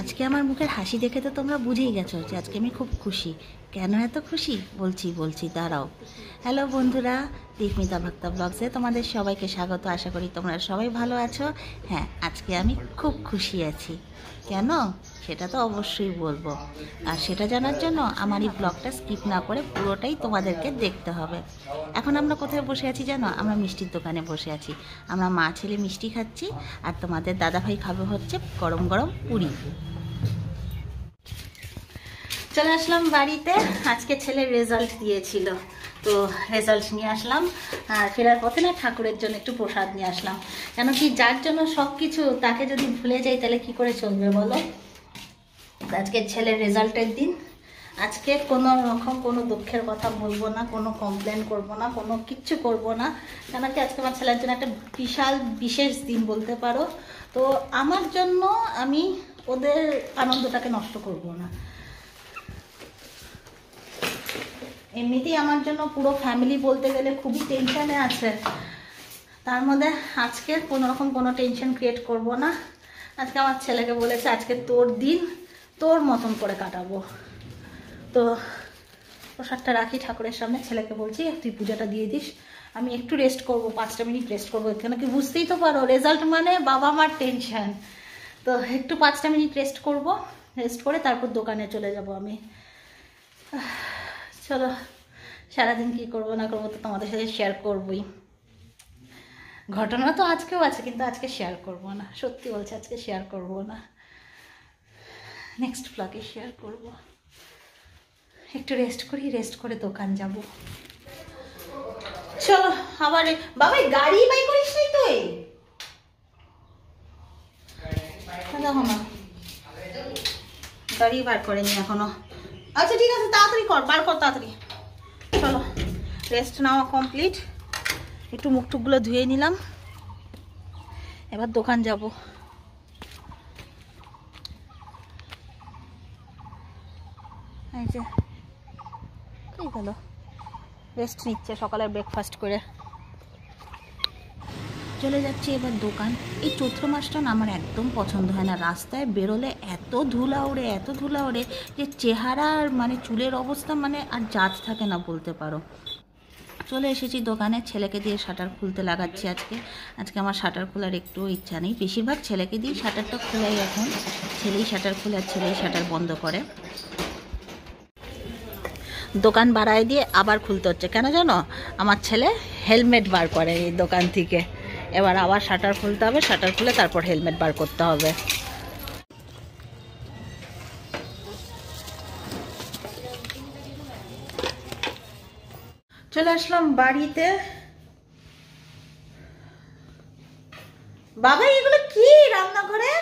আজকে আমার মুখের হাসি দেখে তো তোমরা বুঝেই গেছো যে আজকে আমি খুব খুশি। কেন এত খুশি বলছি দাঁড়াও। হ্যালো বন্ধুরা, দীপমিতা ভক্তা ব্লগসে তোমাদের সবাইকে স্বাগত। আশা করি তোমরা সবাই ভালো আছো। হ্যাঁ, আজকে আমি খুব খুশি আছি। কেন সেটা তো অবশ্যই বলবো, আর সেটা জানার জন্য আমার এই ব্লগটা স্কিপ না করে পুরোটাই তোমাদেরকে দেখতে হবে। এখন আমরা কোথায় বসে আছি জানো? আমরা মিষ্টির দোকানে বসে আছি। আমরা মা ছেলে মিষ্টি খাচ্ছি, আর তোমাদের দাদাভাই খাবে হচ্ছে গরম গরম পুরি। চলে আসলাম বাড়িতে। আজকে ছেলের রেজাল্ট দিয়েছিল, তো রেজাল্ট নিয়ে আসলাম। আর ফেরার পথে না ঠাকুরের জন্য একটু প্রসাদ নিয়ে আসলাম। কেন কি, যার জন্য সব কিছু তাকে যদি ভুলে যাই তাহলে কি করে চলবে বলো? আজকে ছেলের রেজাল্টের দিন। আজকে কোনো রকম কোনো দুঃখের কথা বলবো না, কোনো কমপ্লেন করব না, কোনো কিচ্ছু করব না। কেন কি, আজকে আমার ছেলের জন্য একটা বিশেষ দিন বলতে পারো। তো আমার জন্য আমি ওদের আনন্দটাকে নষ্ট করব না। এমনিতেই আমার জন্য পুরো ফ্যামিলি বলতে গেলে খুবই টেনশনে আছে, তার মধ্যে আজকে কোনো রকম কোনো টেনশন ক্রিয়েট করব না। আজকে আমার ছেলেকে বলেছে আজকে তোর দিন, তোর মতন করে কাটাবো। তো প্রসাদটা রাখি ঠাকুরের সামনে, ছেলেকে বলছি তুই পূজাটা দিয়ে দিস, আমি একটু রেস্ট করব, 5টা মিনিট রেস্ট করবো। কেন কি, বুঝতেই তো পারো রেজাল্ট মানে বাবা মার টেনশন। তো একটু 5টা মিনিট রেস্ট করব, রেস্ট করে তারপর দোকানে চলে যাব আমি। চলো, সারাদিন কি করবো না করবো তো তোমাদের সাথে শেয়ার করবই। ঘটনা তো আজকেও আছে, কিন্তু আজকে শেয়ার করব না। সত্যি বলছি, আজকে শেয়ার করব না, নেক্সট ব্লগে শেয়ার করব। একটু রেস্ট করি, রেস্ট করে দোকান যাব। চলো আবার বাবা গাড়ি বাই করিস নাই তুই? দেখো না, গাড়ি বার করেনি এখনো। আচ্ছা ঠিক আছে, তাড়াতাড়ি কর, বার কর তাড়াতাড়ি। চলো, রেস্ট নেওয়া কমপ্লিট, একটু মুখ টুকগুলো ধুয়ে নিলাম, এবার দোকান যাব। এই যে কই গেল, রেস্ট নিচ্ছে সকালের ব্রেকফাস্ট করে। চলে যাচ্ছি এবার দোকান। এই চৈত্র মাসটা না আমার একদম পছন্দ হয় না। রাস্তায় বেরোলে এত ধুলা ওড়ে যে চেহারার মানে চুলের অবস্থা মানে আর জাত থাকে না বলতে পারো। চলে এসেছি দোকানে, ছেলেকে দিয়ে শাটার খুলতে লাগাচ্ছি। আজকে আমার শাটার খোলার একটু ইচ্ছা নেই, বেশিরভাগ ছেলেকে দিয়ে শাটারটা খোলাই। এখন ছেলেই শাটার খোলে আর ছেলেই শাটার বন্ধ করে। দোকান বাড়ায় দিয়ে আবার খুলতে হচ্ছে, কেন জানো? আমার ছেলে হেলমেট বার করে এই দোকান থেকে, এবার আবার শাটার খুলতে হবে, শাটার খুলে তারপর হেলমেট বার করতে হবে। চলে আসলাম বাড়িতে। বাবা এগুলো কি রান্নাঘরে?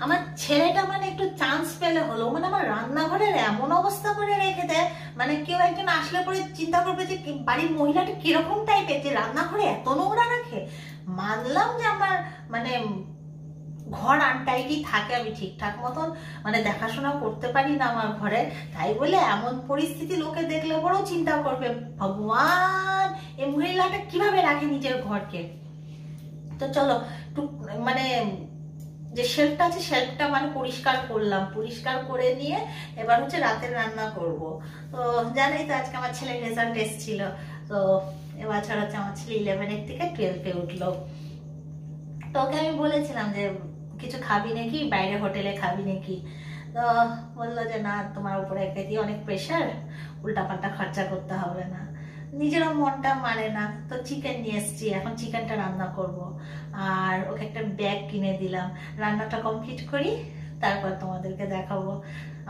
আমার ছেলেটা মানে একটু চান্স পেলে হলো, মানে আমার রান্নাঘরের এমন অবস্থা করে রেখে দেয়, মানে কেউ একজন আসলে পরে চিন্তা করবে যে বাড়ির মহিলাটা কিরকম টাইপের, যে রান্নাঘরে এত নোংরা রাখে। মানলাম যে আমার মানে ঘর আনটাইটি থাকে, আমি ঠিকঠাক মতন মানে দেখাশোনা করতে পারি না আমার ঘরে, তাই বলে এমন পরিস্থিতি লোকে দেখলে বড়ও চিন্তা করবে ভগবান এই মহিলাটা কিভাবে রাখে নিজের ঘরকে। তো চলো মানে যে শেলফটা আছে শেলফটা মানে পরিষ্কার করলাম, পরিষ্কার করে নিয়ে এবার হচ্ছে রাতের রান্না করব। তো জানাই তো আজকে আমার ছেলের রেজাল্ট এসেছিল, তো এবছর হচ্ছে আমার ছেলে 11-এর থেকে 12-এ উঠলো। তো ওকে আমি বলেছিলাম যে কিছু খাবি নাকি, বাইরে হোটেলে খাবি নাকি? তো বললো যে না, তোমার উপরে একে দিয়ে অনেক প্রেশার, উল্টাপাল্টা খরচা করতে হবে না। নিজেরও মনটা মানে না, তো চিকেন নিয়ে এসছি, এখন চিকেনটা রান্না করব। আর ওকে একটা ব্যাগ কিনে দিলাম, রান্নাটা কমপ্লিট করি তারপর তোমাদেরকে দেখাবো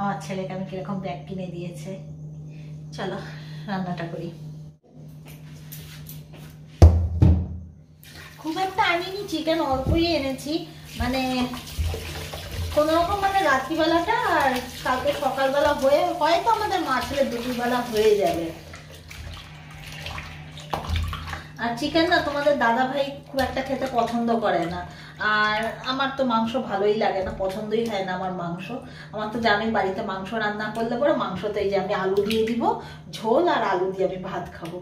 আমার ছেলেকে আমি কিরকম ব্যাগ কিনে দিয়েছে। চলো রান্নাটা করি। খুব একটা আনিনি, চিকেন অল্পই এনেছি, মানে কোনো রকম মানে রাত্রিবেলাটা আর কালকে সকালবেলা হয়তো আমাদের মা ছেলে দুপুরবেলা হয়ে যাবে। আর চিকেন না তোমাদের দাদা ভাই খুব একটা খেতে পছন্দ করে না, আর আমার তো মাংস ভালোই লাগে না, পছন্দই হয় না আমার মাংস। আমার তো জানোই বাড়িতে মাংস রান্না করলে পরে মাংসতে এই যে আমি আলু দিয়ে দিব ঝোল, আর আলু দিয়ে আমি ভাত খাবো।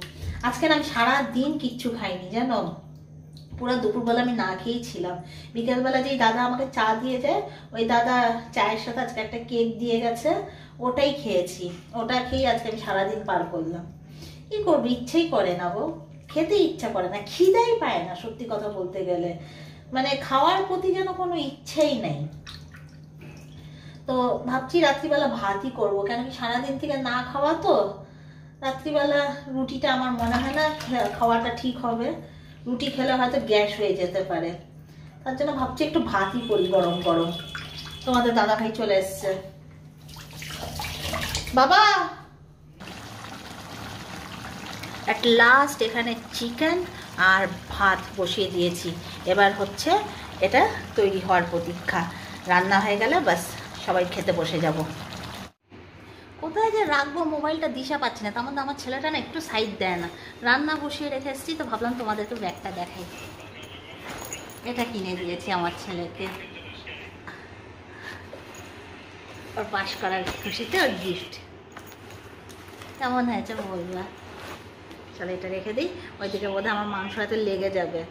আজকে না আমি সারা দিন কিচ্ছু খাইনি জানো, পুরো দুপুরবেলা আমি না খেয়েই ছিলাম। বিকেলবেলা যেই দাদা আমাকে চা দিয়ে যায়, ওই দাদা চায়ের সাথে আজকে একটা কেক দিয়ে গেছে, ওটাই খেয়েছি। ওটা খেয়েই আজকে আমি সারাদিন পার করলাম। কি করবো, ইচ্ছেই করে না গো, খেতে ইচ্ছা করে না, খিদাই পায় না সত্যি কথা বলতে গেলে। মানে খাওয়ার প্রতি যেন কোনো ইচ্ছেই নেই। তো ভাবছি রাত্রিবেলা ভাতই করবো, কেন কি সারাদিন থেকে না খাওয়া তো, রাত্রিবেলা রুটিটা আমার মনে হয় না খাওয়াটা ঠিক হবে। রুটি খেলে হয়তো গ্যাস হয়ে যেতে পারে, তার জন্য ভাবছি একটু ভাতই করি গরম গরম। তোমাদের দাদা ভাই চলে এসছে। বাবা, অ্যাট লাস্ট এখানে চিকেন আর ভাত বসিয়ে দিয়েছি। এবার হচ্ছে এটা তৈরি হওয়ার প্রতীক্ষা। রান্না হয়ে গেলে বাস সবাই খেতে বসে যাব। কোথায় যে রাখবো মোবাইলটা দিশা পাচ্ছি না, তার মধ্যে আমার ছেলেটা না একটু সাইড দেয় না। রান্না বসিয়ে রেখে এসেছি, তো ভাবলাম তোমাদেরকে ব্যাগটা দেখাই। এটা কিনে দিয়েছি আমার ছেলেকে, ওর পাশ করার খুশিতে ওর গিফট। কেমন হয়েছে বলবা? চলো এটা রেখে দিই, ওইদিকে বোধহয় আমার মাংস হাতে লেগে যাবে।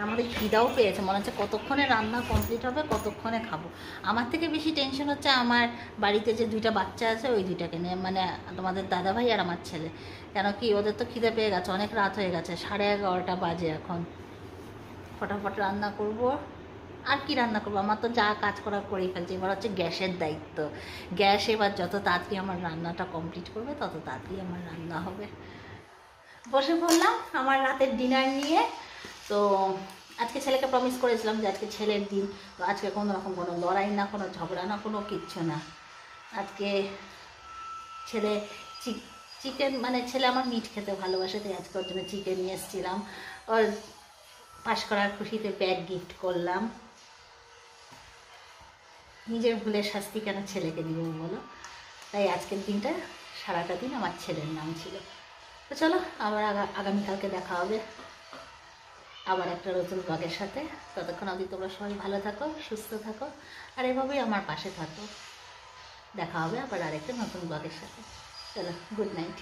আমাদের খিদাও পেয়েছে, মনে হচ্ছে কতক্ষণে রান্না কমপ্লিট হবে, কতক্ষণে খাবো। আমার থেকে বেশি টেনশন হচ্ছে আমার বাড়িতে যে দুইটা বাচ্চা আছে, ওই দুইটাকে নিয়ে, মানে তোমাদের দাদাভাই আর আমার ছেলে। কেন কি ওদের তো খিদে পেয়ে গেছে, অনেক রাত হয়ে গেছে, 11:30 বাজে এখন। ফটাফট রান্না করব। আর কি রান্না করবো, আমার তো যা কাজ করার করেই ফেলছি। এবার হচ্ছে গ্যাসের দায়িত্ব। গ্যাস এবার যত তাড়াতাড়ি আমার রান্নাটা কমপ্লিট করবে, তত তাড়াতাড়ি আমার রান্না হবে। বসে পড়লাম আমার রাতের ডিনার নিয়ে। তো আজকে ছেলেকে প্রমিস করেছিলাম যে আজকে ছেলের দিন, তো আজকে কোনো রকম কোনো লড়াই না, কোনো ঝগড়া না, কোনো কিচ্ছু না। আজকে ছেলে চিকেন, মানে ছেলে আমার মিট খেতে ভালোবাসে, তাই আজকে ওর জন্য চিকেন নিয়ে এসেছিলাম। ওর পাশ করার খুশিতে ব্যাগ গিফট করলাম। নিজের ভুলের শাস্তি কেন ছেলেকে দিব বলো? তাই আজকের দিনটা সারাটা দিন আমার ছেলের নাম ছিল। তো চলো আবার আগামীকালকে দেখা হবে আবার একটা নতুন ব্লগের সাথে। ততক্ষণ অবধি তোমরা সবাই ভালো থাকো, সুস্থ থাকো, আর এভাবেই আমার পাশে থাকো। দেখা হবে আবার আরেকটা নতুন ব্লগের সাথে। চলো, গুড নাইট।